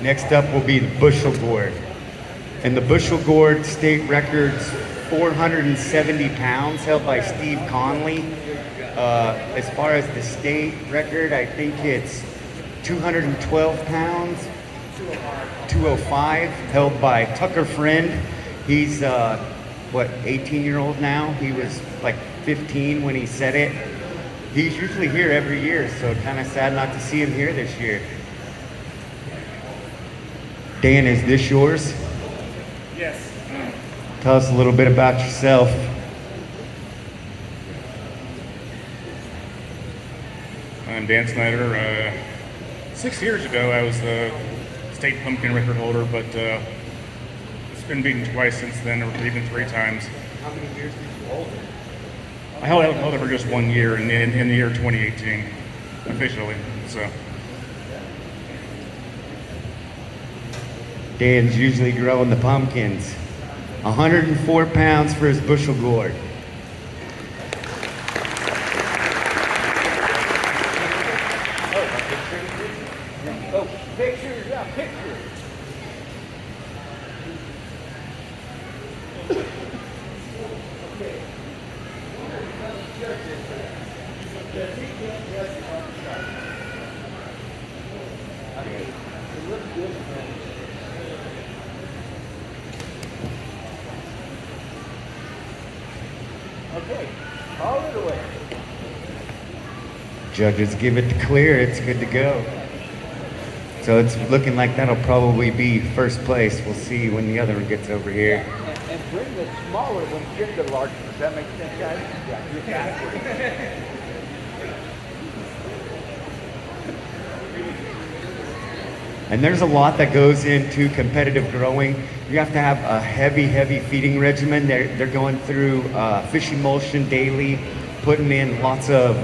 Next up will be the bushel gourd. And the bushel gourd state records 470 pounds held by Steve Conley. As far as the state record, I think it's 212 pounds, 205, held by Tucker Friend. He's, 18-year-old now? He was like 15 when he said it. He's usually here every year, so kind of sad not to see him here this year. Dan, is this yours? Yes. Tell us a little bit about yourself. I'm Dan Snyder. 6 years ago, I was the state pumpkin record holder, but it's been beaten twice since then, or even 3 times. How many years did you hold it? I held it for just 1 year in the year 2018, officially. So. Dan's usually growing the pumpkins. 104 pounds for his bushel gourd. Oh, pictures, yeah, pictures. Okay, call it away. Judges give it the clear, it's good to go. So it's looking like that'll probably be first place. We'll see when the other one gets over here. And bring the smaller one in the larger. Does that make sense, guys? Yeah, you're backwards. And there's a lot that goes into competitive growing. You have to have a heavy feeding regimen. They're going through fish emulsion daily, putting in lots of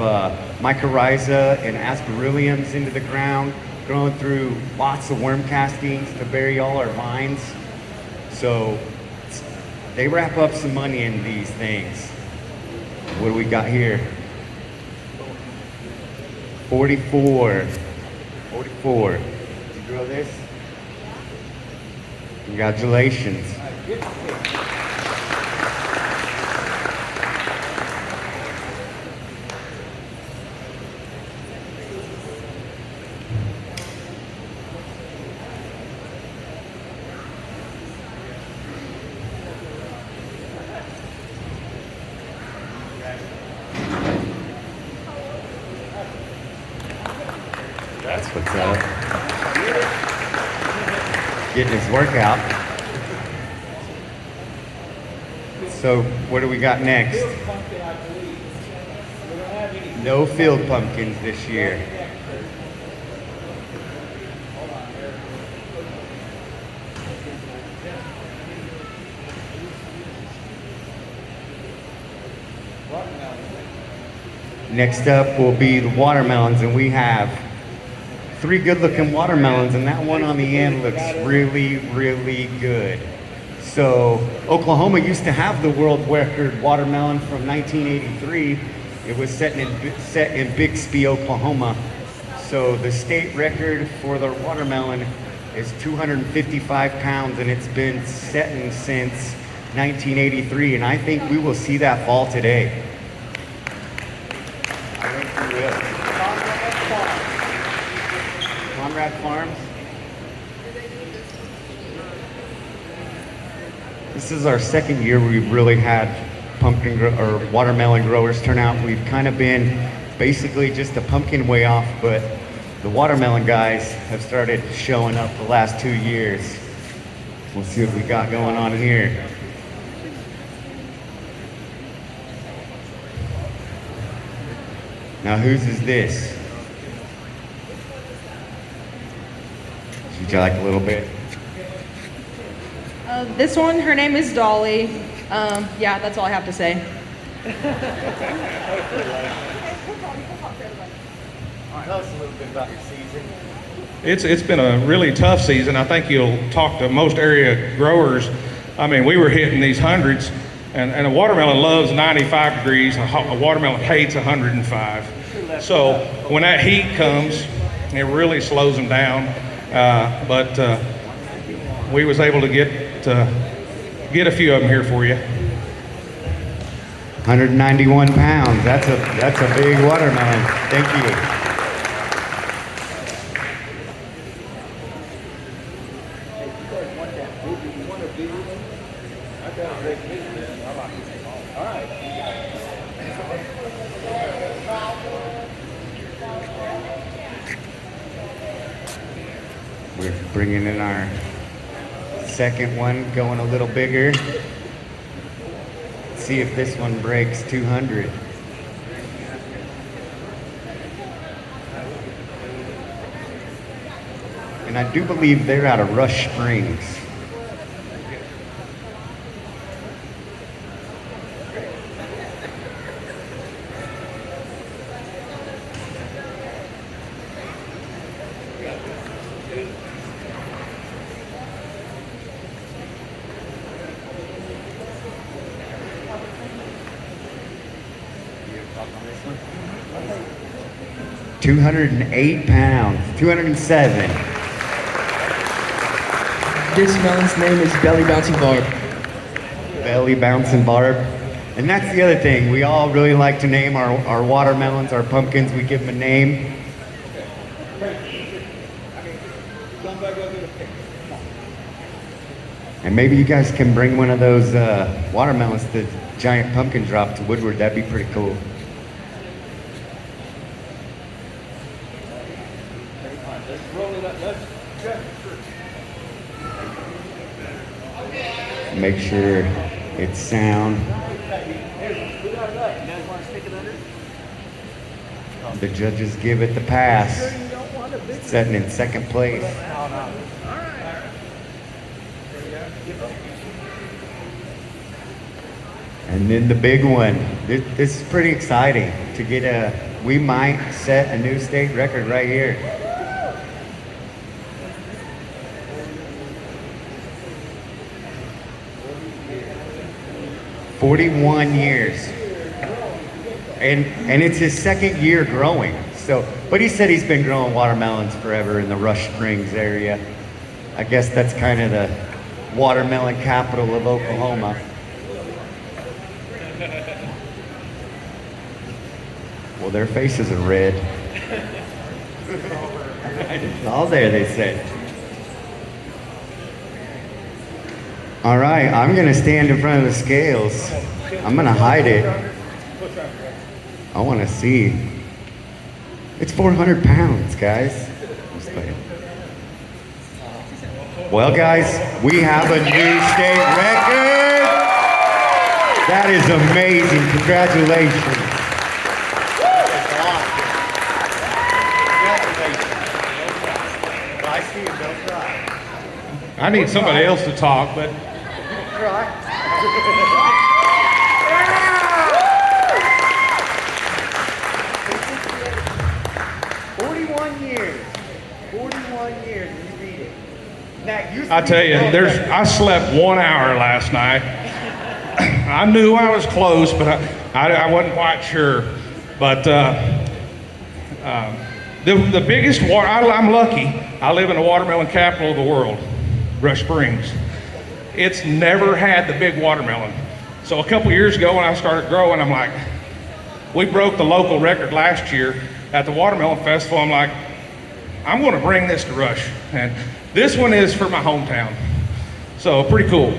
mycorrhiza and aspergilliums into the ground, going through lots of worm castings to bury all our vines. So they wrap up some money in these things. What do we got here? 44. Grow this? Congratulations. That's what's up. Getting his workout. So what do we got next? No field pumpkins this year. Next up will be the watermelons, and we have 3 good-looking watermelons, and that one on the end looks really good. So Oklahoma used to have the world record watermelon from 1983. It was set in Bixby, Oklahoma. So the state record for the watermelon is 255 pounds, and it's been setting since 1983, and I think we will see that fall today. I think we will. Conrad Farms. This is our second year we've really had or watermelon growers turn out. We've kind of been basically just a pumpkin weigh-off, but the watermelon guys have started showing up the last 2 years. We'll see what we got going on here. Now whose is this? Would you like a little bit? This one, her name is Dolly. Yeah, that's all I have to say. Tell us a little bit about your season. It's been a really tough season. I think you'll talk to most area growers. I mean, we were hitting these hundreds, and a watermelon loves 95 degrees. A watermelon hates 105. So when that heat comes, it really slows them down. But we was able to get a few of them here for you. 191 pounds. That's a big watermelon. Thank you. We're bringing in our second one, going a little bigger. See if this one breaks 200. And I do believe they're out of Rush Springs. $208, 207. This melon's name is Belly Bouncing Barb. Belly Bouncing Barb. And that's the other thing. We all really like to name our watermelons, our pumpkins. We give them a name. And maybe you guys can bring one of those watermelons to Giant Pumpkin Drop to Woodward. That'd be pretty cool. Make sure it's sound. The judges give it the pass. Setting in second place. And then the big one. This is pretty exciting to get we might set a new state record right here. "41 years. And it's his second year growing. So, but he said he's been growing watermelons forever in the Rush Springs area. I guess that's kind of the watermelon capital of Oklahoma. Well, their faces are red. It's all there, they said. All right, I'm gonna stand in front of the scales. I'm gonna hide it. I wanna see. It's 400 pounds, guys. Let's go ahead. Well, guys, we have a new state record. That is amazing. Congratulations. I see it, don't cry. I need somebody else to talk, but 41 years. 41 years, and you beat it. Now, I tell you, I slept 1 hour last night. I knew I was close, but I wasn't quite sure. But the biggest I'm lucky. I live in the watermelon capital of the world, Rush Springs. It's never had the big watermelon. So a couple years ago when I started growing, I'm like, we broke the local record last year at the Watermelon Festival. I'm like, I'm going to bring this to Rush. And this one is for my hometown. So pretty cool.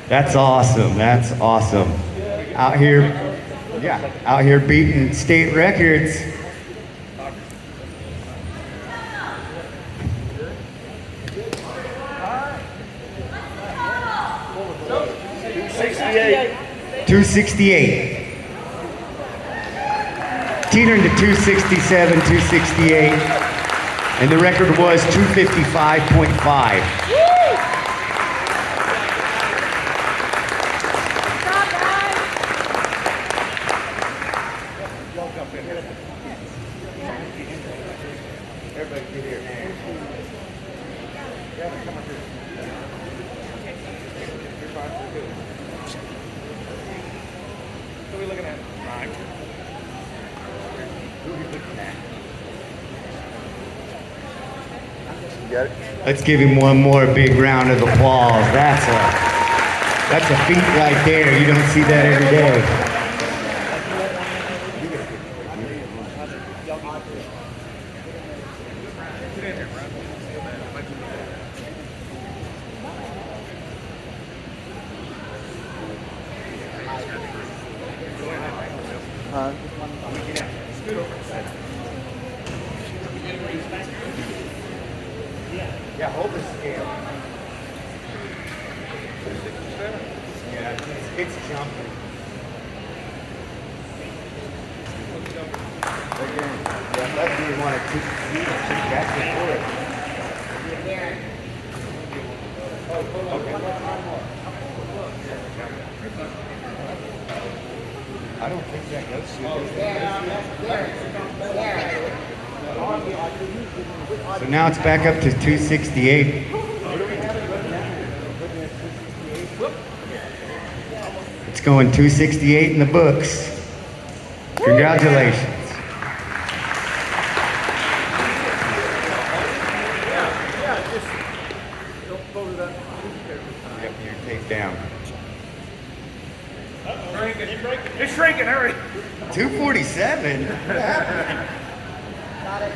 That's awesome. That's awesome. Out here beating state records. $268. Teetering to 267, 268. And the record was 255.5. You got it? Let's give him one more big round of applause. That's a feat right there. You don't see that every day. Yeah, hold the scale. Yeah, it's jumping. Yeah, that's what we want to keep back and forth. I don't think that goes through. So now it's back up to 268. It's going 268 in the books. Congratulations. Yep, you're taped down. It's shrinking, hurry. 247? What happened? Got it.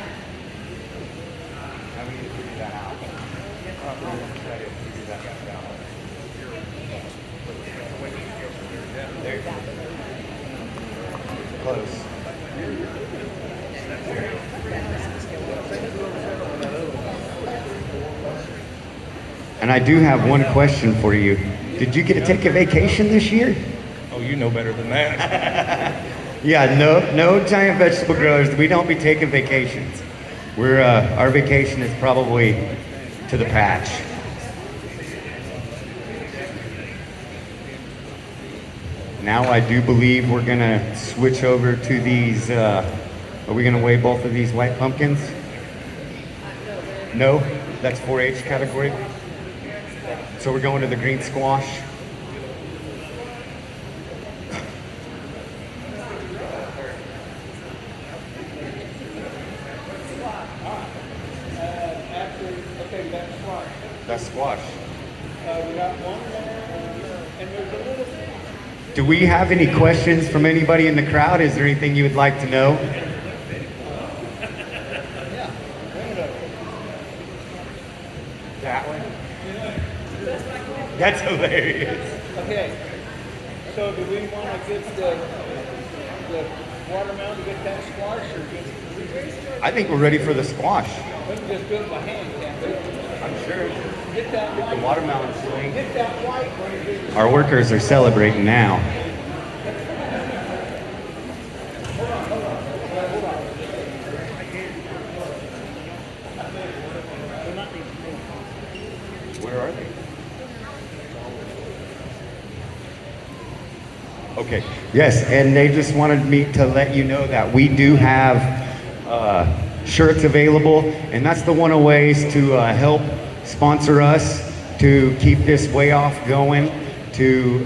How we need to figure that out? Try to figure that out. There you go. Close. And I do have one question for you. Did you get to take a vacation this year? Oh, you know better than that. Yeah, no giant vegetable growers. We don't be taking vacations. Our vacation is probably to the patch. Now I do believe we're gonna switch over to these, are we gonna weigh both of these white pumpkins? No, that's 4-H category. So we're going to the green squash. That's squash. We got one there, and there's a little. Do we have any questions from anybody in the crowd? Is there anything you would like to know? That one? That's hilarious. Okay, so do we want to get the watermelon to get that squash, or I think we're ready for the squash. we can just do it by hand, can't we? I'm sure. Get that The white, watermelon swing. get that white one. Our workers are celebrating now. Where are they? Okay. Yes, and they just wanted me to let you know that we do have shirts available, and that's the one of ways to help sponsor us, to keep this way off going, to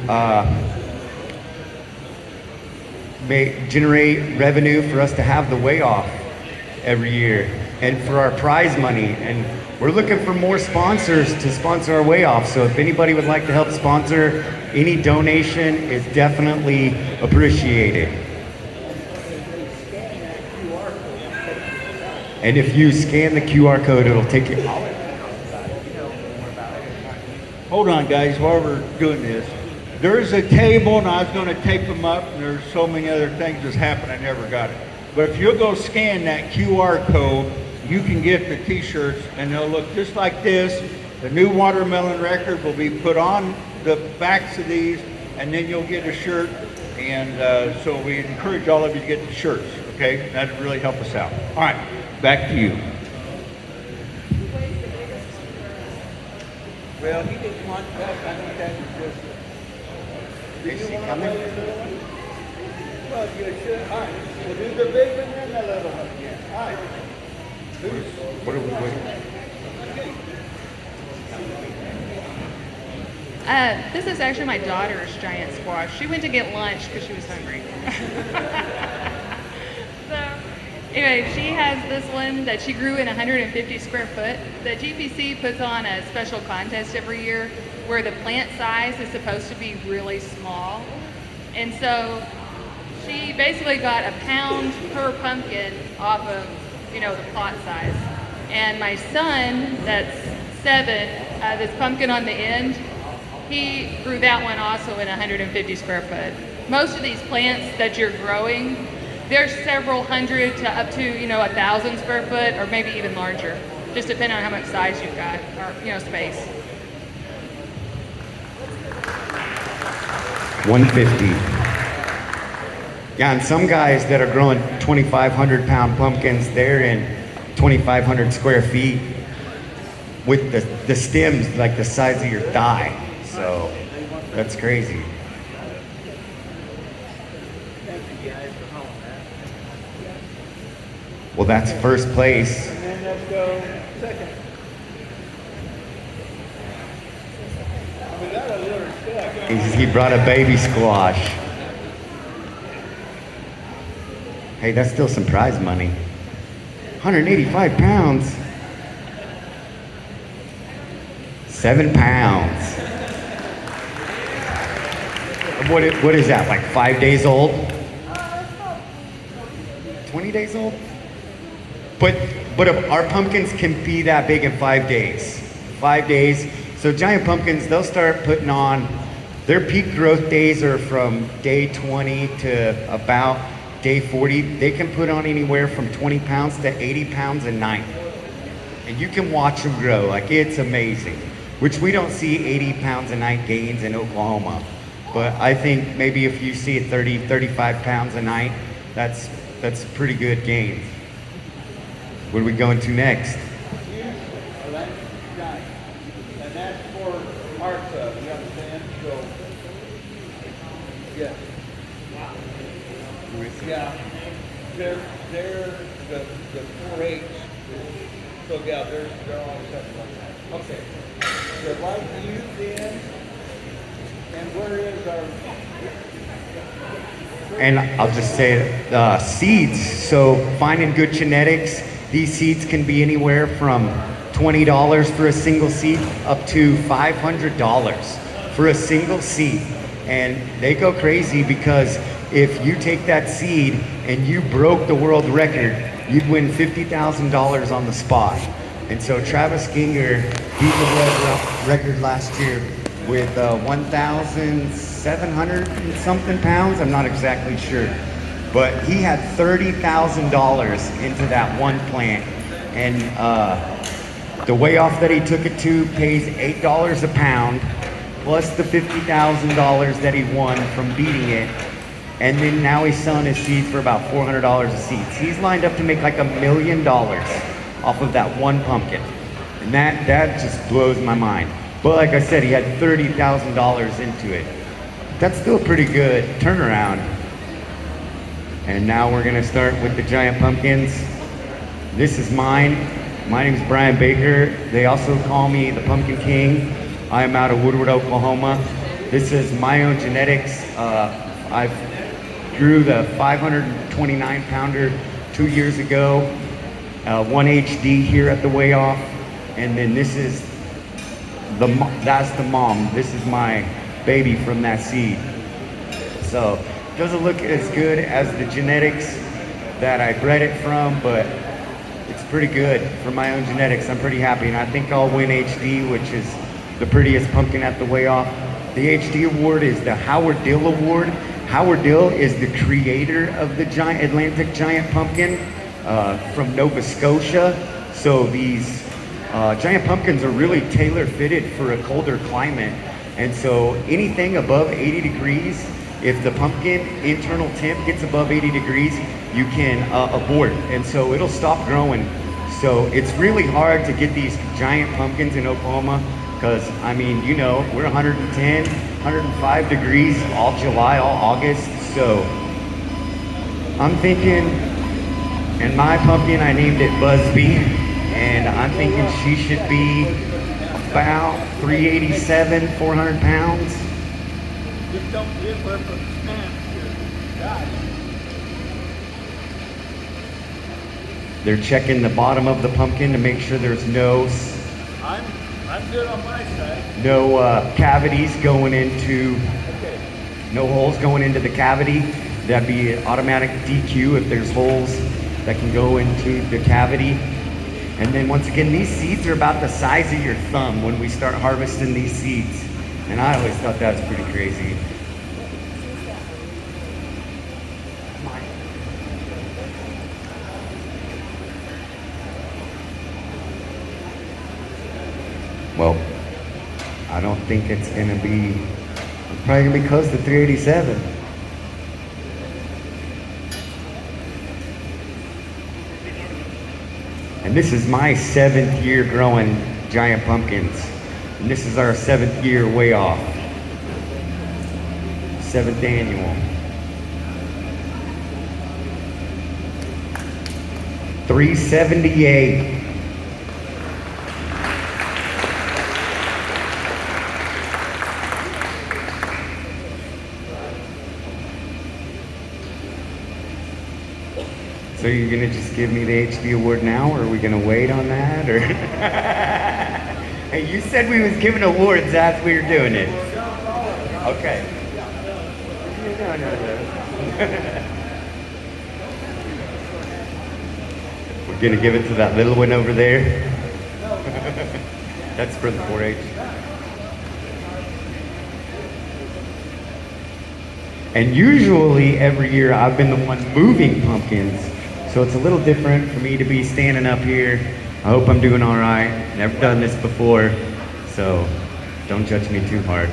generate revenue for us to have the way off every year, and for our prize money. And we're looking for more sponsors to sponsor our way off. So if anybody would like to help sponsor, any donation is definitely appreciated. And if you scan the QR code, it'll take you. Hold on, guys, while we're doing this. There's a table, and I was going to tape them up, and there's so many other things that's happened, I never got it. But if you'll go scan that QR code, you can get the t-shirts, and they'll look just like this. The new watermelon record will be put on the backs of these, and then you'll get a shirt. And so we encourage all of you to get the shirts, okay? That'd really help us out. All right, back to you. Well, he didn't want that. I think that was just. Is she coming? Well, you should. All right. We'll do the big one and the little one again. All right. What are we waiting? This is actually my daughter's giant squash. She went to get lunch because she was hungry. So, Anyway, she has this one that she grew in 150 square foot. The GPC puts on a special contest every year where the plant size is supposed to be really small. And so she basically got a pound per pumpkin off of, the plot size. And my son, that's 7, this pumpkin on the end, he grew that one also in 150 square foot. Most of these plants that you're growing, there's several hundred to up to, 1,000 square foot or maybe even larger, just depending on how much size you've got or, space. 150. Yeah, and some guys that are growing 2,500 pound pumpkins, they're in 2,500 square feet with the stems like the size of your thigh. So that's crazy. Well, that's first place. And then let's go second. We got a little stuck. He brought a baby squash. Hey, that's still some prize money. 185 pounds. 7 pounds. What is that, like 5 days old? 20 days old? But our pumpkins can be that big in 5 days. 5 days. So giant pumpkins, they'll start putting on, their peak growth days are from day 20 to about day 40. They can put on anywhere from 20 pounds to 80 pounds a night. And you can watch them grow, like it's amazing. Which we don't see 80 pounds a night gains in Oklahoma. But I think maybe if you see 30, 35 pounds a night, that's pretty good gains. What are we going to next? Well, that's giant. And that's for Martha, you understand? So, yeah. Yeah. They're the 4-H. So yeah, they're all separate like that. Okay. So like you then, and where is our And I'll just say it, seeds. So finding good genetics, these seeds can be anywhere from $20 for a single seed up to $500 for a single seed. And they go crazy because if you take that seed and you broke the world record, you'd win $50,000 on the spot. And so Travis Ginger beat the world record last year with 1,700 and something pounds. I'm not exactly sure. But he had $30,000 into that one plant. And the weigh-off that he took it to pays $8 a pound, plus the $50,000 that he won from beating it. And then now he's selling his seeds for about $400 a seed. So he's lined up to make like $1 million off of that one pumpkin. And that just blows my mind. But like I said, he had $30,000 into it. That's still a pretty good turnaround. And now we're gonna start with the giant pumpkins. This is mine. My name is Brian Baker. They also call me the Pumpkin King. I am out of Woodward, Oklahoma. This is my own genetics. I grew the 529 pounder 2 years ago. 1 HD here at the weigh-off. And then this is that's the mom. This is my baby from that seed. So it doesn't look as good as the genetics that I bred it from, but it's pretty good for my own genetics. I'm pretty happy, and I think I'll win HD, which is the prettiest pumpkin at the weigh-off. The HD award is the Howard Dill Award. Howard Dill is the creator of the giant Atlantic giant pumpkin from Nova Scotia. So these giant pumpkins are really tailor-fitted for a colder climate. And so anything above 80 degrees, if the pumpkin internal temp gets above 80 degrees, you can abort. And so it'll stop growing. So it's really hard to get these giant pumpkins in Oklahoma because, I mean, you know, we're 110, 105 degrees all July, all August. So I'm thinking, and my pumpkin, I named it Busby. And I'm thinking she should be about 387, 400 pounds. just don't give up a snap. God. They're checking the bottom of the pumpkin to make sure there's no I'm good on my side. cavities going into, no holes going into the cavity. That'd be an automatic DQ if there's holes that can go into the cavity. And then once again, these seeds are about the size of your thumb when we start harvesting these seeds. And I always thought that was pretty crazy. Well, I don't think it's gonna be, it's probably gonna be close to 387. And this is my 7th year growing giant pumpkins. And this is our 7th year way off. 7th annual. 378. So you're gonna just give me the HD award now, or are we gonna wait on that, or? Hey, you said we was giving awards as we were doing it. Okay. No. We're gonna give it to that little one over there. That's for the 4-H. And usually every year I've been the one moving pumpkins. So it's a little different for me to be standing up here. I hope I'm doing all right. Never done this before, so don't judge me too hard.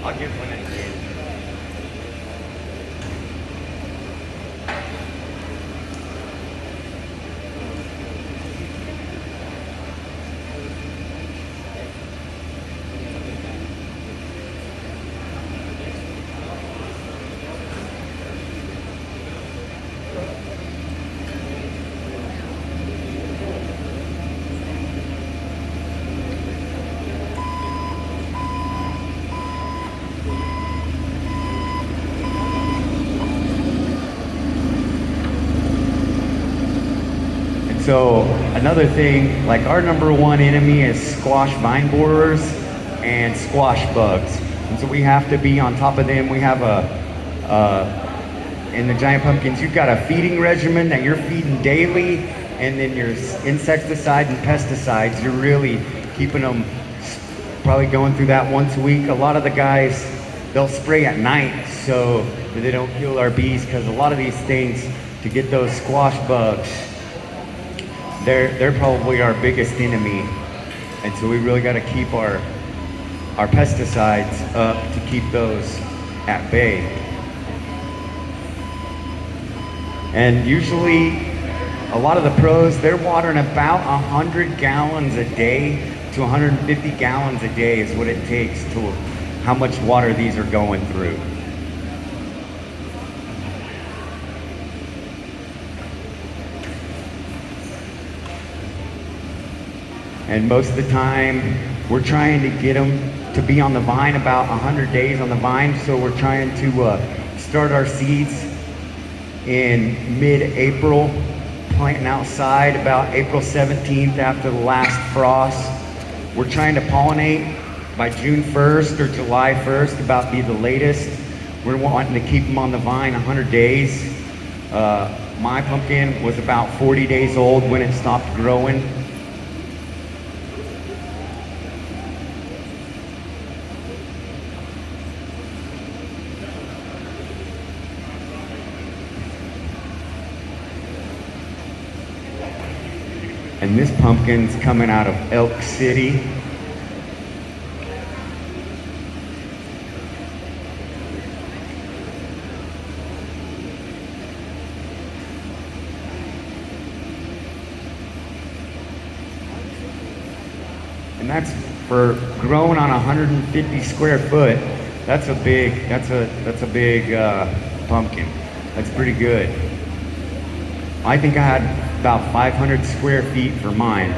I'll give one at the end. So another thing, like our number one enemy is squash vine borers and squash bugs. And so we have to be on top of them. We have in the giant pumpkins, you've got a feeding regimen that you're feeding daily, and then your insecticide and pesticides, you're really keeping them probably going through that once a week. A lot of the guys, they'll spray at night so that they don't kill our bees, because a lot of these things, to get those squash bugs, they're probably our biggest enemy, and so we really got to keep our pesticides up to keep those at bay. And usually, a lot of the pros, they're watering about 100 gallons a day to 150 gallons a day is what it takes to how much water these are going through. And most of the time, we're trying to get them to be on the vine about 100 days on the vine. So we're trying to start our seeds in mid-April, planting outside about April 17th after the last frost. We're trying to pollinate by June 1st or July 1st, about be the latest. We're wanting to keep them on the vine 100 days. My pumpkin was about 40 days old when it stopped growing. And this pumpkin's coming out of Elk City. And that's for growing on 150 square foot. That's a big pumpkin. That's pretty good. I think I had about 500 square feet for mine.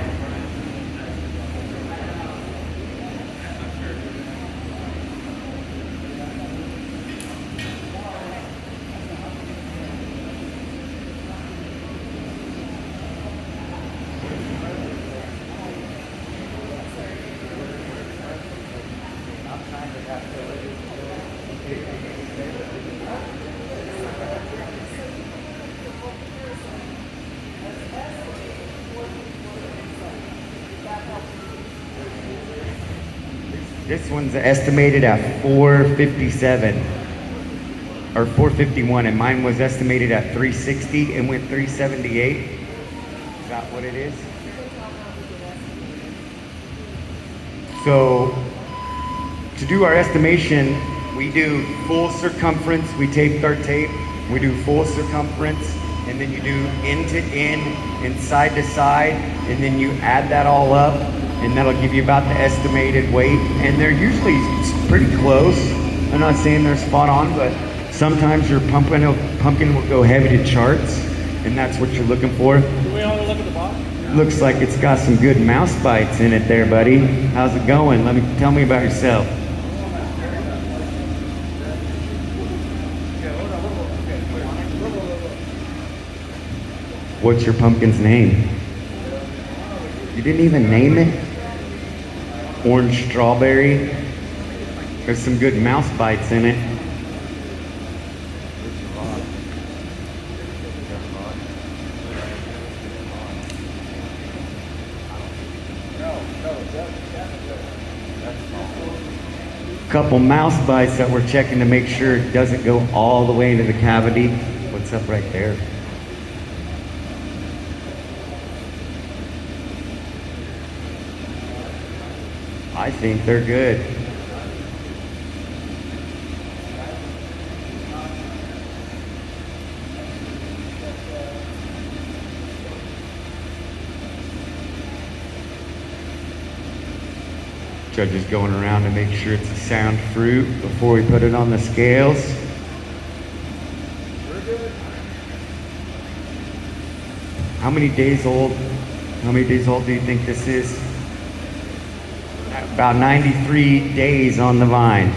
This one's estimated at 457 or 451, and mine was estimated at 360 and went 378. Is that what it is? So to do our estimation, we do full circumference. We taped our tape. We do full circumference, and then you do end to end and side to side, and then you add that all up, and that'll give you about the estimated weight. And they're usually pretty close. I'm not saying they're spot on, but sometimes your pumpkin will go heavy to charts, and that's what you're looking for. Do we want to look at the box? Looks like it's got some good mouse bites in it there, buddy. How's it going? Tell me about yourself. What's your pumpkin's name? You didn't even name it? Orange strawberry. There's some good mouse bites in it. Couple mouse bites that we're checking to make sure it doesn't go all the way into the cavity. What's up right there? I think they're good. Judge is going around to make sure it's a sound fruit before we put it on the scales. How many days old? How many days old do you think this is? About 93 days on the vine.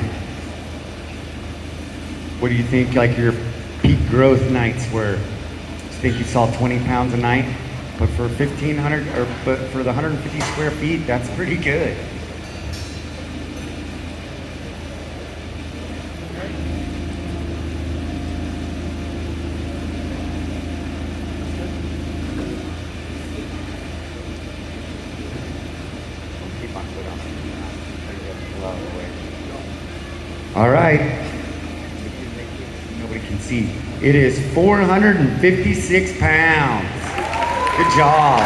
What do you think like your peak growth nights were? Do you think you saw 20 pounds a night? But for 1,500, but for the 150 square feet, that's pretty good. All right. Nobody can see. It is 456 pounds. Good job.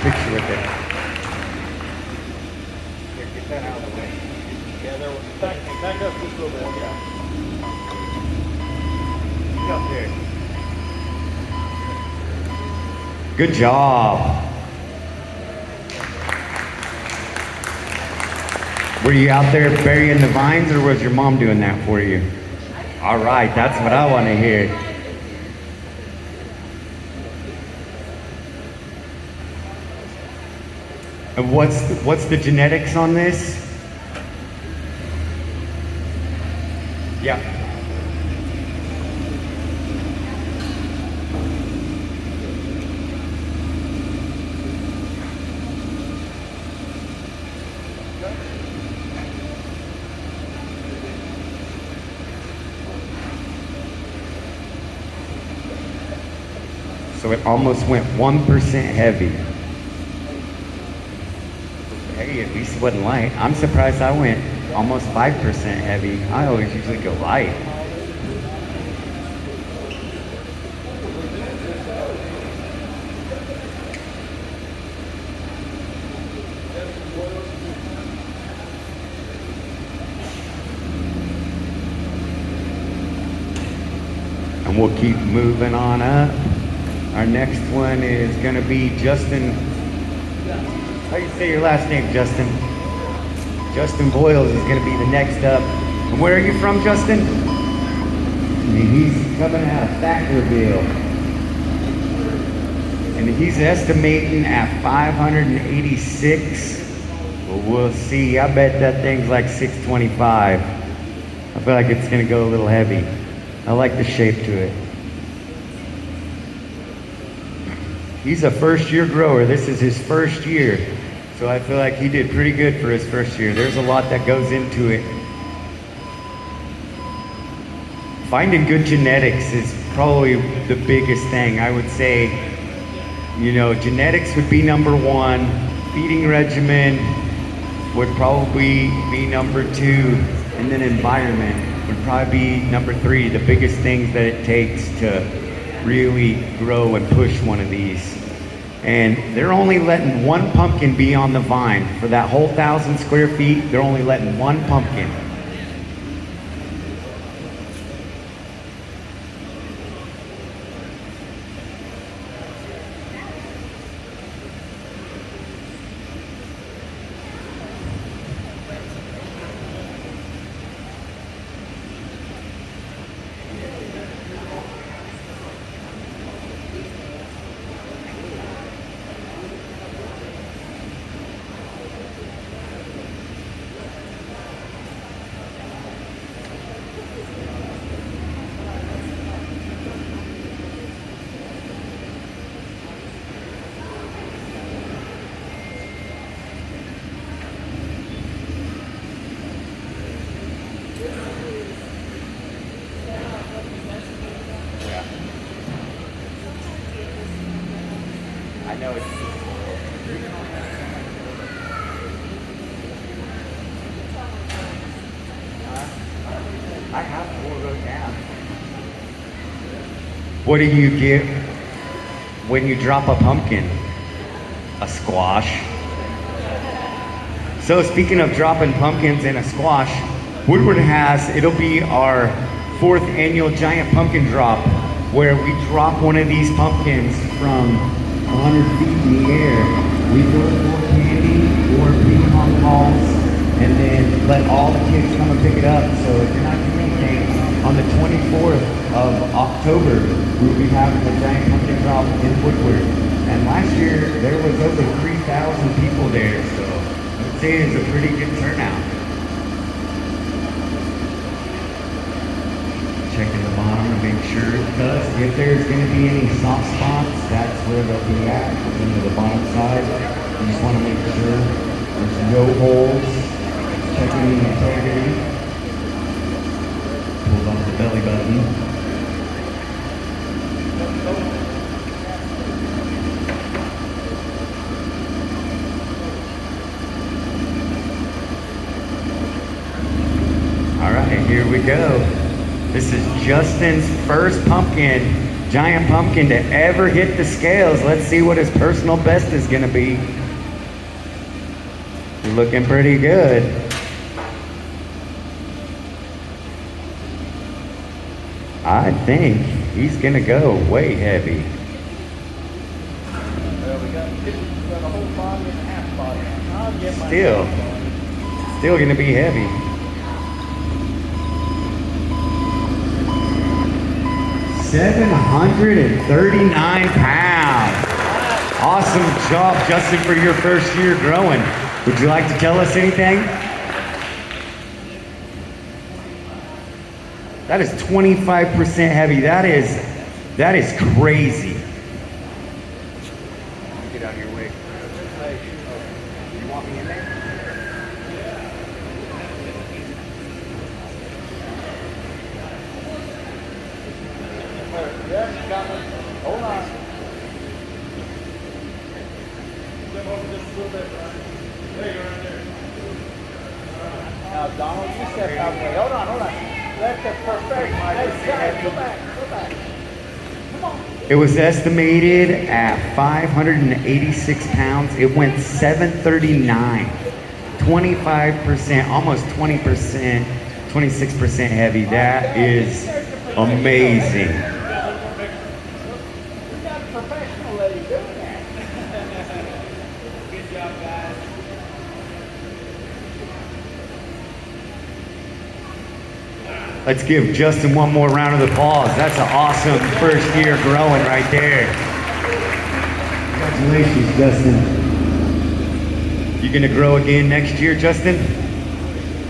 Picture with it. Here, get that out of the way. Yeah, there was back up just a little bit. Yeah. Get up there. Good job. Were you out there burying the vines, or was your mom doing that for you? All right, that's what I want to hear. And what's the genetics on this? Yeah. So it almost went 1% heavy. Hey, at least it wasn't light. I'm surprised I went almost 5% heavy. I always usually go light. And we'll keep moving on up. Our next one is going to be Justin. How do you say your last name, Justin? Justin Boyles is going to be the next up. And where are you from, Justin? He's coming out of Thackerville. And he's estimating at 586. Well, we'll see. I bet that thing's like 625. I feel like it's going to go a little heavy. I like the shape to it. He's a first-year grower. This is his first year. So I feel like he did pretty good for his first year. There's a lot that goes into it. Finding good genetics is probably the biggest thing. I would say, you know, genetics would be number one. Feeding regimen, would probably be number 2, and then environment would probably be number 3, the biggest things that it takes to really grow and push one of these. And they're only letting one pumpkin be on the vine. For that whole 1,000 square feet, they're only letting one pumpkin. I know it's. I have 4 of those down. What do you get when you drop a pumpkin? A squash. So speaking of dropping pumpkins in a squash, Woodward it'll be our 4th annual giant pumpkin drop, where we drop one of these pumpkins from 100 feet in the air. We throw it for candy or ping pong balls, and then let all the kids come and pick it up. So if you're not doing anything, on the 24th of October, we'll be having a giant pumpkin drop in Woodward. And last year, there was over 3,000 people there, so I'd say it's a pretty good turnout. Checking the bottom to make sure it does. If there's going to be any soft spots, that's where they'll be at, into the bottom side. You just want to make sure there's no holes. Checking the integrity. Pulled off the belly button. All right, here we go. This is Justin's first giant pumpkin to ever hit the scales. Let's see what his personal best is gonna be. Looking pretty good. I think he's gonna go way heavy. Well, we got a whole body and a half body. I'll get my Still gonna be heavy. 739 pounds. Awesome job, Justin, for your first year growing. Would you like to tell us anything? That is 25% heavy. That is crazy. Get out of your way. You want me in there? Yeah, you got me. Hold on. Come over just a little bit, Ryan. There you go, right there. Now, Donald, you step out there. Hold on. Let the perfect. Hey, guys, go back. Come on. It was estimated at 586 pounds. It went 739. 25%, almost 20%, 26% heavy. That is amazing. Professional lady doing that. Good job, guys. Let's give Justin one more round of applause. That's an awesome first year growing right there. Congratulations, Justin. You gonna grow again next year, Justin?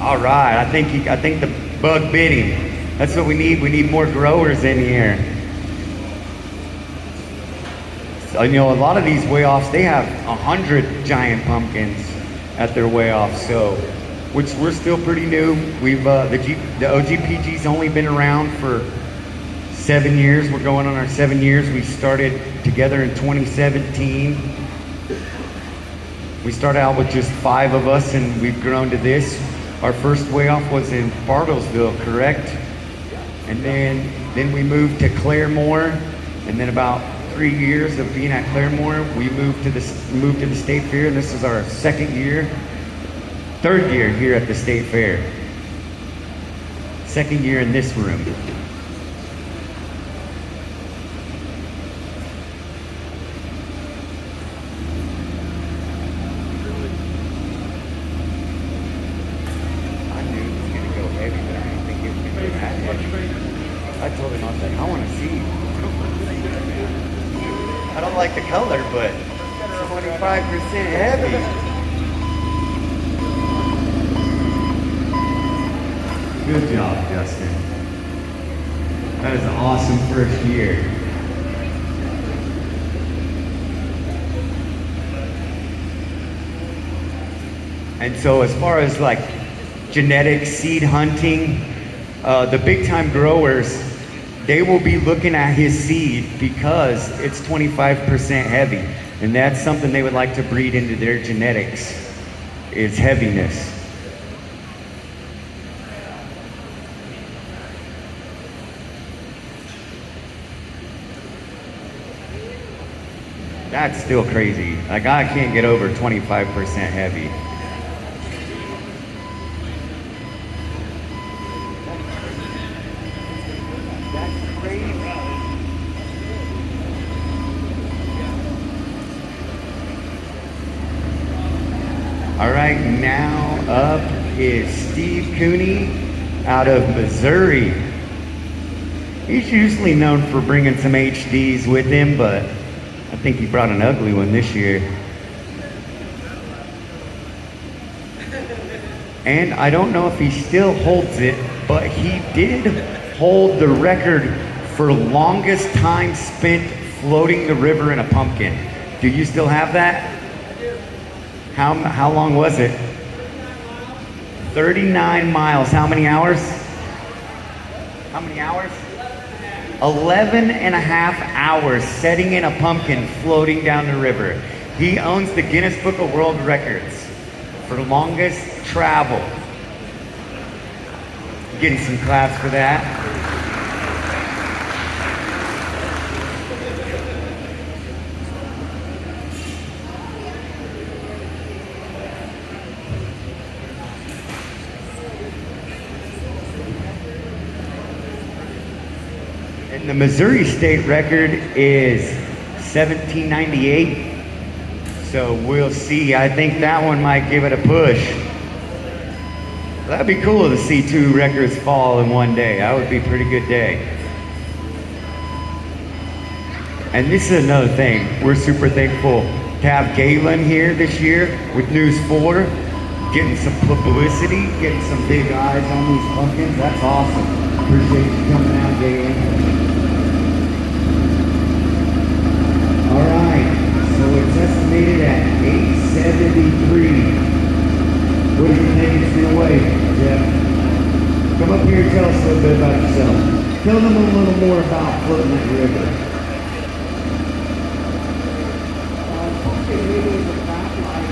All right. I think the bug bit him. That's what we need. We need more growers in here. So, you know, a lot of these weigh-offs, they have 100 giant pumpkins at their weigh-offs, so, which we're still pretty new. We've, the OGPG's only been around for 7 years. We're going on our 7 years. We started together in 2017. We started out with just 5 of us, and we've grown to this. Our first weigh-off was in Bartlesville, correct? And then we moved to Claremore, and then about 3 years of being at Claremore, we moved to the State Fair, and this is our third year here at the State Fair. Second year in this room. I knew it was gonna go heavy, but I didn't think it was gonna go that heavy. I told him, I was like, I want to see. I don't like the color, but 25% heavy. Good job, Justin. That is an awesome first year. And so as far as like genetic seed hunting, the big time growers, they will be looking at his seed because it's 25% heavy. And that's something they would like to breed into their genetics, is heaviness. That's still crazy. Like, I can't get over 25% heavy. That's crazy. All right, now up is Steve Cooney out of Missouri. He's usually known for bringing some HDs with him, but I think he brought an ugly one this year. And I don't know if he still holds it, but he did hold the record for longest time spent floating the river in a pumpkin. Do you still have that? How long was it? 39 miles. How many hours? How many hours? 11 and a half hours setting in a pumpkin floating down the river. He owns the Guinness Book of World Records for longest travel. Getting some claps for that. And the Missouri state record is 1798. So we'll see. I think that one might give it a push. That'd be cool to see 2 records fall in one day. That would be a pretty good day. And this is another thing. We're super thankful to have Galen here this year with News 4, getting some publicity, getting some big eyes on these pumpkins. That's awesome. Appreciate you coming out, Galen. All right, so it's estimated at 873. What do you think it's gonna weigh, Jeff? Come up here and tell us a little bit about yourself. Tell them a little more about floating that river. Pumpkin really is about like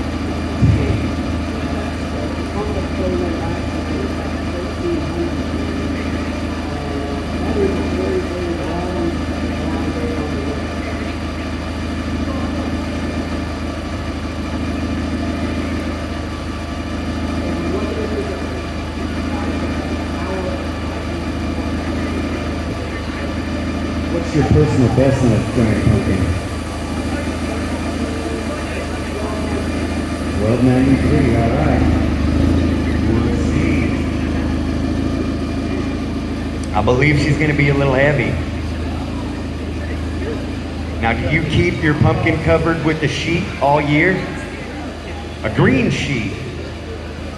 pumpkin floating at 1,300. That is a very, very long day on the river. What's your personal best on a giant pumpkin? 1293, all right. We'll see. I believe she's going to be a little heavy. Now, do you keep your pumpkin covered with the sheet all year? A green sheet.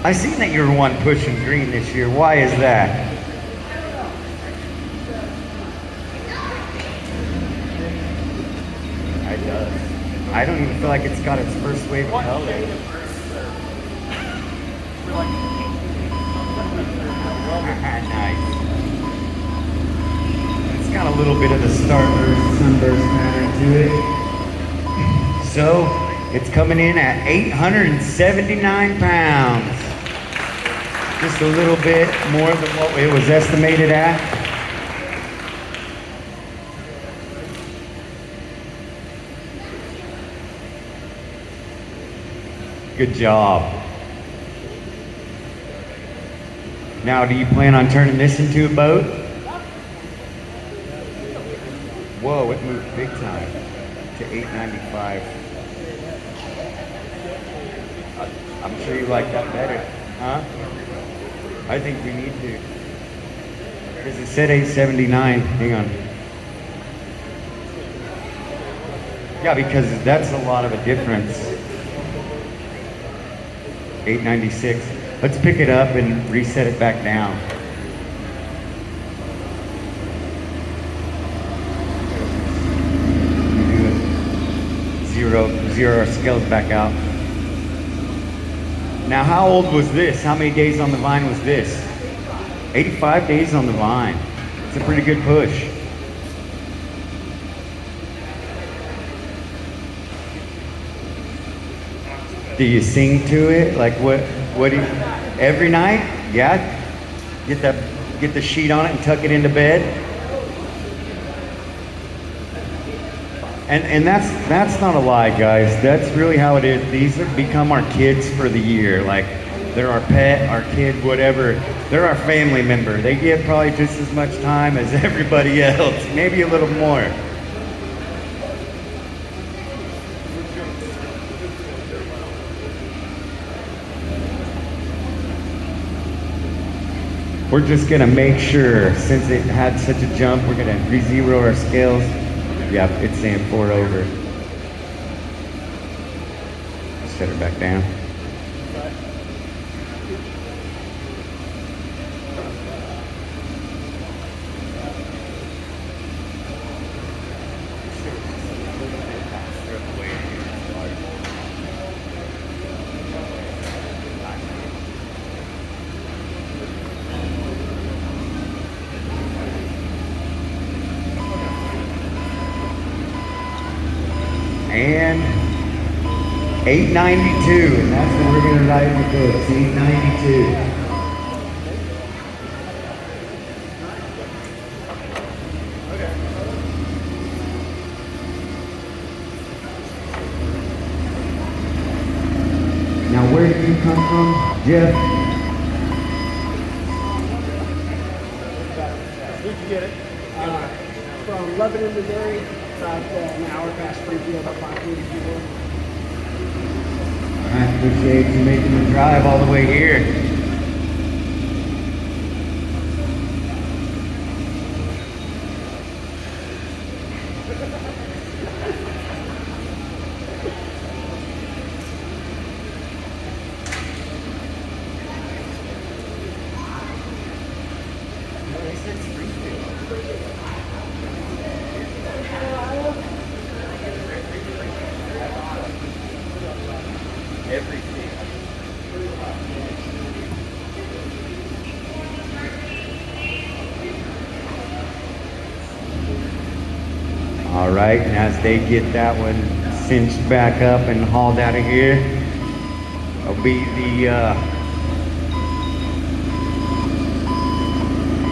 I seen that you're one pushing green this year. Why is that? It does. I don't even feel like it's got its first wave of color. Nice. It's got a little bit of the starburst, sunburst pattern to it. So, It's coming in at 879 pounds. Just a little bit more than what it was estimated at. Good job. Now, do you plan on turning this into a boat? Whoa, it moved big time to 895. I'm sure you like that better, huh? I think we need to. Because it said 879. Hang on. Yeah, because that's a lot of a difference. 896. Let's pick it up and reset it back down. Zero our scales back out. Now, how old was this? How many days on the vine was this? 85 days on the vine. It's a pretty good push. Do you sing to it? Like what do you, every night? Yeah? Get the sheet on it and tuck it into bed? And that's not a lie, guys. That's really how it is. These have become our kids for the year. Like, they're our pet, our kid, whatever. They're our family member. They get probably just as much time as everybody else, maybe a little more. We're just gonna make sure, since it had such a jump, we're gonna re-zero our scales. Yep, it's saying 4 over. Set her back down. And 892, and that's what we're gonna ride with this, 892. Now, where did you come from, Jeff? Where'd you get it? From Lebanon, Missouri, about an hour past Springfield, about 5:44. I appreciate you making the drive all the way here. All right, and as they get that one cinched back up and hauled out of here, it'll be the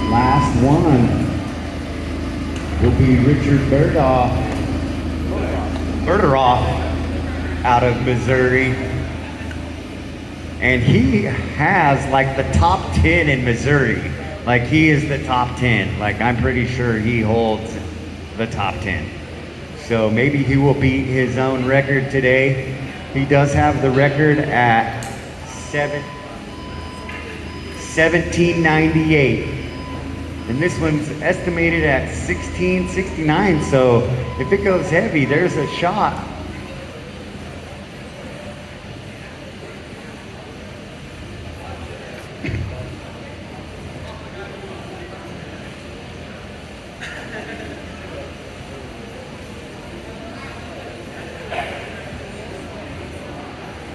last one. Will be Richard Berdoff out of Missouri. And he has like the top 10 in Missouri. Like, he is the top 10. Like, I'm pretty sure he holds the top 10. So maybe he will beat his own record today. He does have the record at 1798. And this one's estimated at 1669. So if it goes heavy, there's a shot.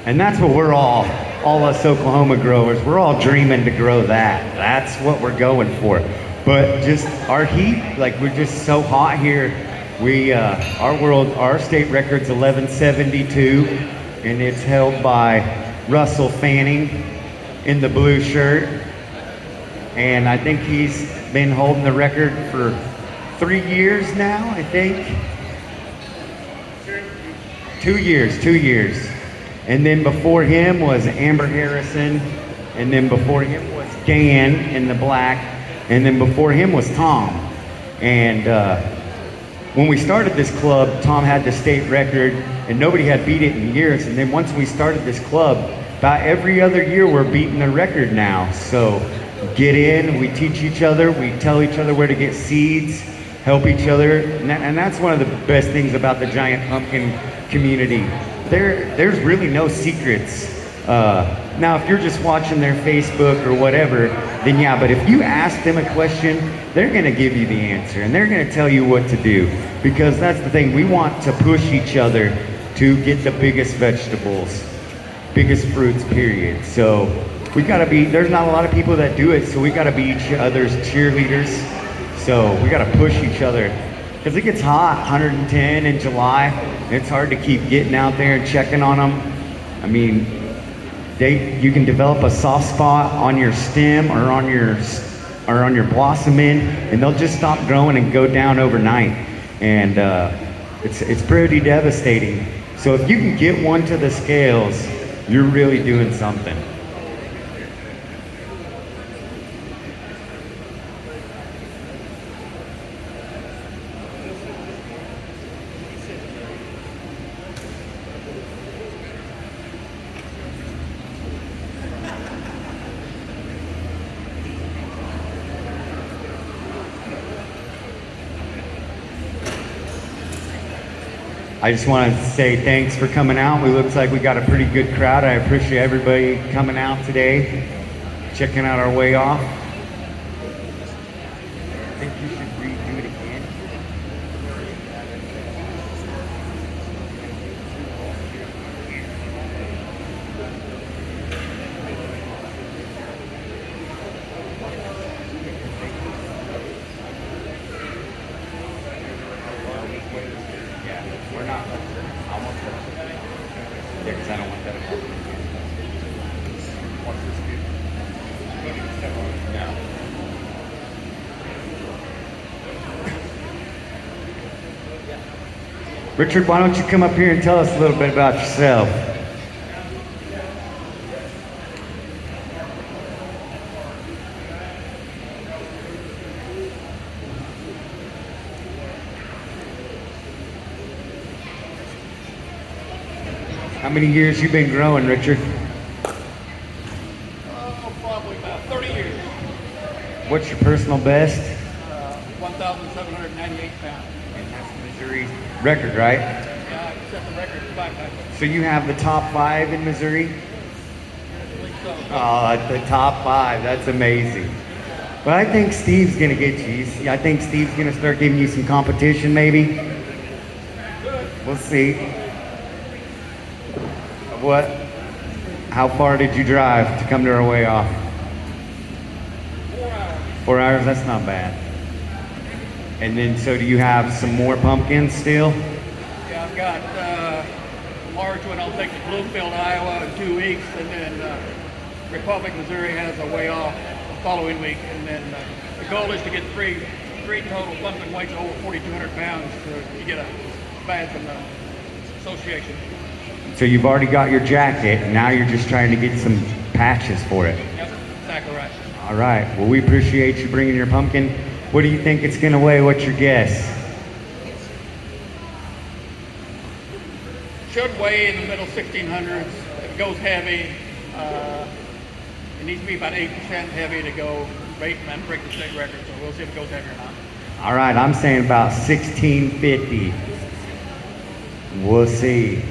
And that's what we're all us Oklahoma growers, we're all dreaming to grow that. That's what we're going for. But just our heat, like, we're just so hot here Our state record's 1172, and it's held by Russell Fanning in the blue shirt. And I think he's been holding the record for 3 years now, I think. 2 years. And then before him was Amber Harrison, and then before him was Dan in the black, and then before him was Tom. And when we started this club, Tom had the state record, and nobody had beat it in years. And then once we started this club, about every other year we're beating the record now. So get in, we teach each other, we tell each other where to get seeds, help each other, and that's one of the best things about the Giant Pumpkin community. There's really no secrets. Now, if you're just watching their Facebook or whatever, then yeah, but if you ask them a question, they're gonna give you the answer, and they're gonna tell you what to do, because that's the thing, we want to push each other to get the biggest vegetables, biggest fruits, period. So we gotta be, there's not a lot of people that do it, so we gotta be each other's cheerleaders. So we gotta push each other, because it gets hot, 110 in July. It's hard to keep getting out there and checking on them. I mean, you can develop a soft spot on your stem or on your blossom end, and they'll just stop growing and go down overnight. And it's pretty devastating. So if you can get one to the scales, you're really doing something. I just want to say thanks for coming out. It looks like we got a pretty good crowd. I appreciate everybody coming out today, checking out our way off. I think you should redo it again. We're not. I won't touch it. Yeah, because I don't want that. No. Richard, why don't you come up here and tell us a little bit about yourself? How many years you been growing, Richard? Oh, probably about 30 years. What's your personal best? 1,798 pounds. And that's Missouri record, right? Yeah, I set the record 5 times. So you have the top 5 in Missouri? I believe so. Oh, the top 5. That's amazing. But I think Steve's gonna get you. I think Steve's gonna start giving you some competition, maybe. We'll see. What? How far did you drive to come to our way off? 4 hours. 4 hours. That's not bad. And then, so do you have some more pumpkins still? Yeah, I've got a large one I'll take to Bloomfield, Iowa in 2 weeks, and then Republic, Missouri has a way off the following week. And then the goal is to get three total pumpkin weights over 4,200 pounds to get a badge from the association. So you've already got your jacket, and now you're just trying to get some patches for it. Yep, exactly right. All right. Well, we appreciate you bringing your pumpkin. What do you think it's going to weigh? What's your guess? Should weigh in the middle 1600s. If it goes heavy, it needs to be about 8% heavy to go break the state record. So we'll see if it goes heavy or not. All right. I'm saying about 1650. We'll see.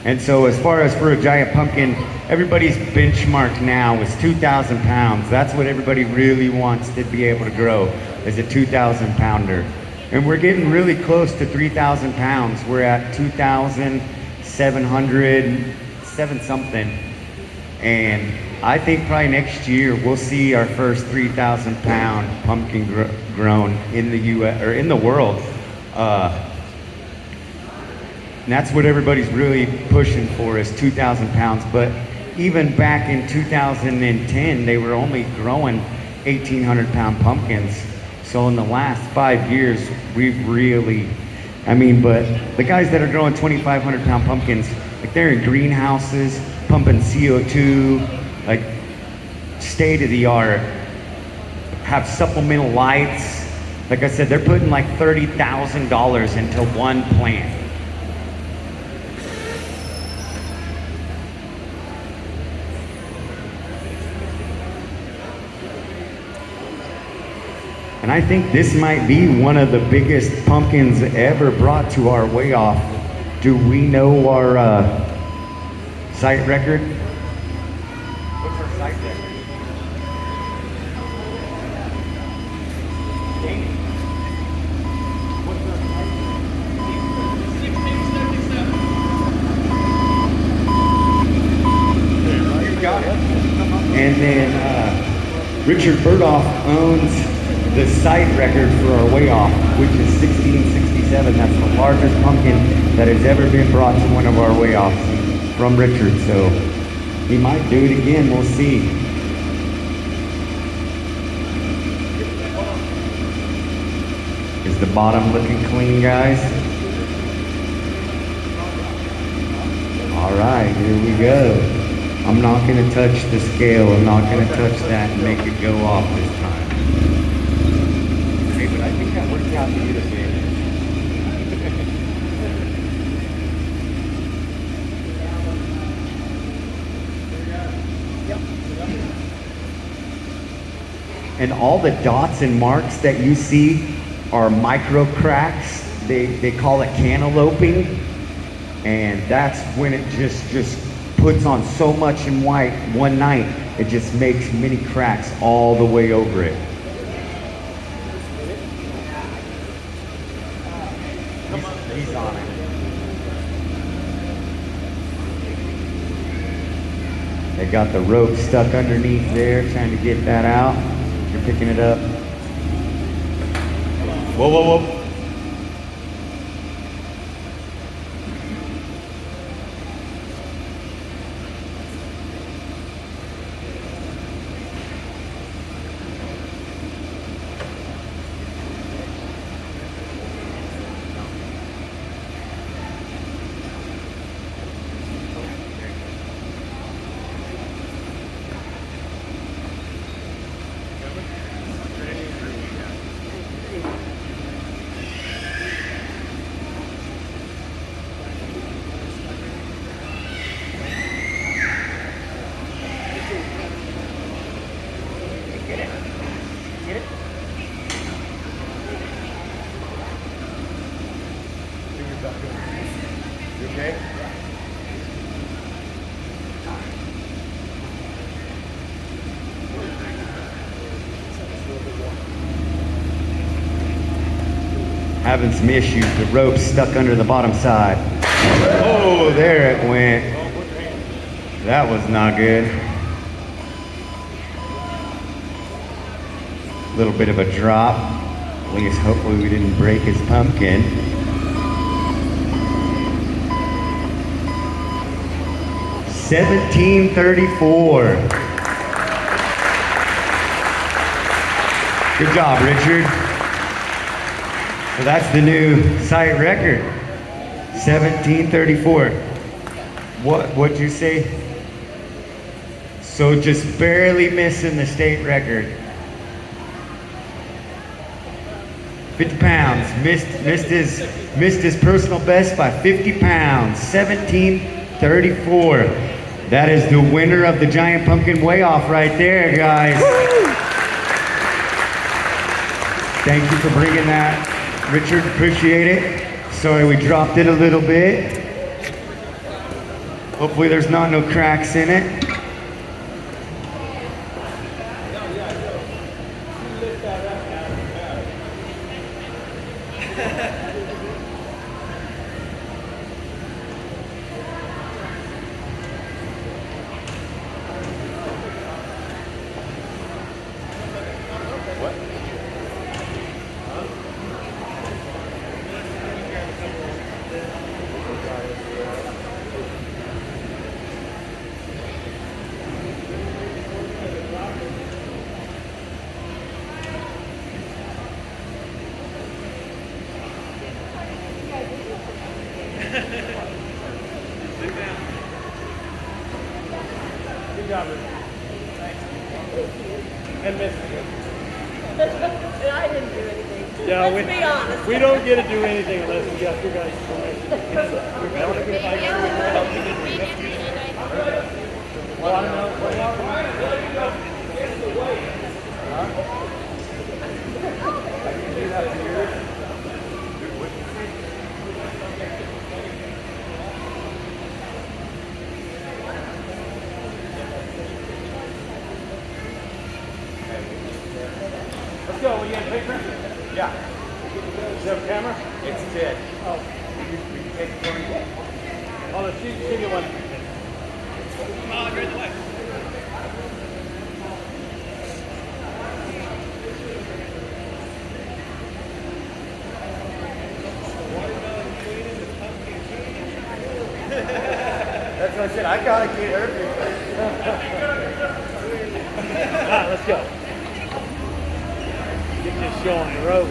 And so as far as for a giant pumpkin, everybody's benchmark now is 2,000 pounds. That's what everybody really wants to be able to grow, is a 2,000 pounder. And we're getting really close to 3,000 pounds. We're at 2,707 something. And I think probably next year we'll see our first 3,000 pound pumpkin grown in the U.S. or in the world. And that's what everybody's really pushing for is 2,000 pounds. But even back in 2010, they were only growing 1,800 pound pumpkins. So in the last 5 years, we've really, but the guys that are growing 2,500 pound pumpkins, like they're in greenhouses, pumping CO2, like state of the art, have supplemental lights. Like I said, they're putting like $30,000 into one plant. And I think this might be one of the biggest pumpkins ever brought to our weigh-off. Do we know our site record? What's our site record? You got it. And then Richard Burdoff owns the site record for our weigh-off, which is 1667. That's the largest pumpkin that has ever been brought to one of our weigh-offs from Richard. So he might do it again. We'll see. Is the bottom looking clean, guys? All right, here we go. I'm not going to touch the scale. I'm not going to touch that and make it go off this time. But I think that worked out to your advantage. And all the dots and marks that you see are micro cracks. They call it cantalouping. And that's when it just puts on so much in white one night, it just makes mini cracks all the way over it. He's on it. They got the rope stuck underneath there, trying to get that out. You're picking it up. Whoa, whoa, whoa. Okay. Having some issues. The rope's stuck under the bottom side. Oh, there it went. That was not good. A little bit of a drop. At least hopefully we didn't break his pumpkin. $17.34. Good job, Richard. So that's the new site record. 1734. What'd you say? So just barely missing the state record. 50 pounds. Missed his personal best by 50 pounds. 1734. That is the winner of the Giant Pumpkin Weigh-Off right there, guys. Thank you for bringing that, Richard. Appreciate it. Sorry we dropped it a little bit. Hopefully there's not no cracks in it. Good job, Rick. Thanks. And Miss. I didn't do anything. Yeah, Let's be honest. we don't get to do anything unless we got you guys' permission. Let's go. We get a picture? Yeah. Does it have a camera? It's dead. Oh. We can take it for you. Oh, let's see get one. Oh, you're in the way. That's what I said. I gotta get everything. Let's go. Get this show on the road.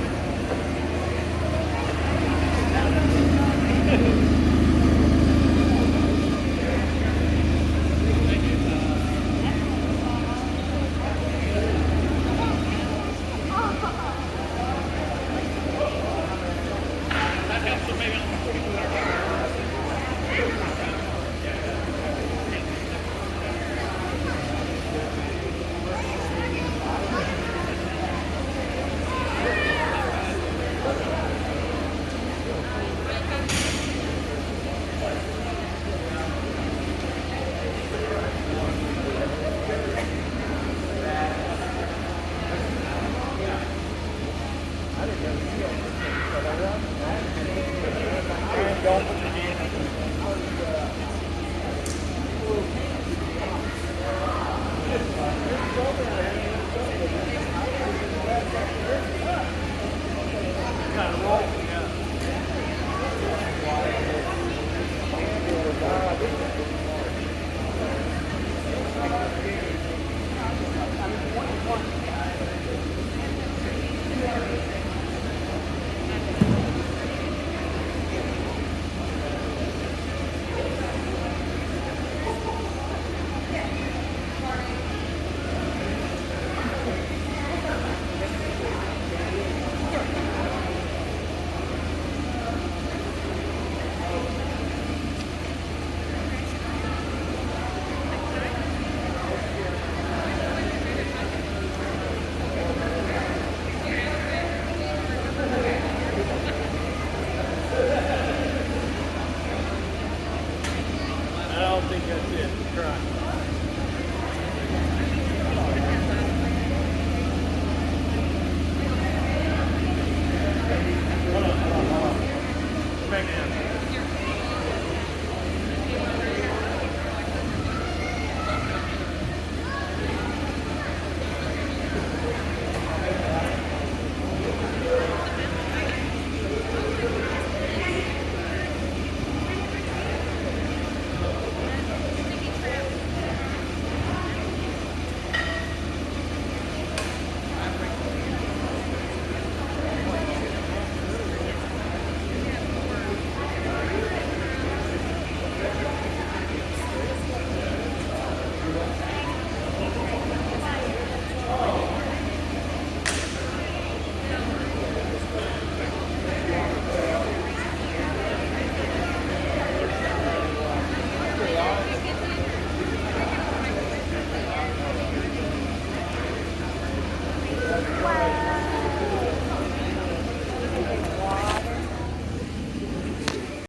Kind of roll.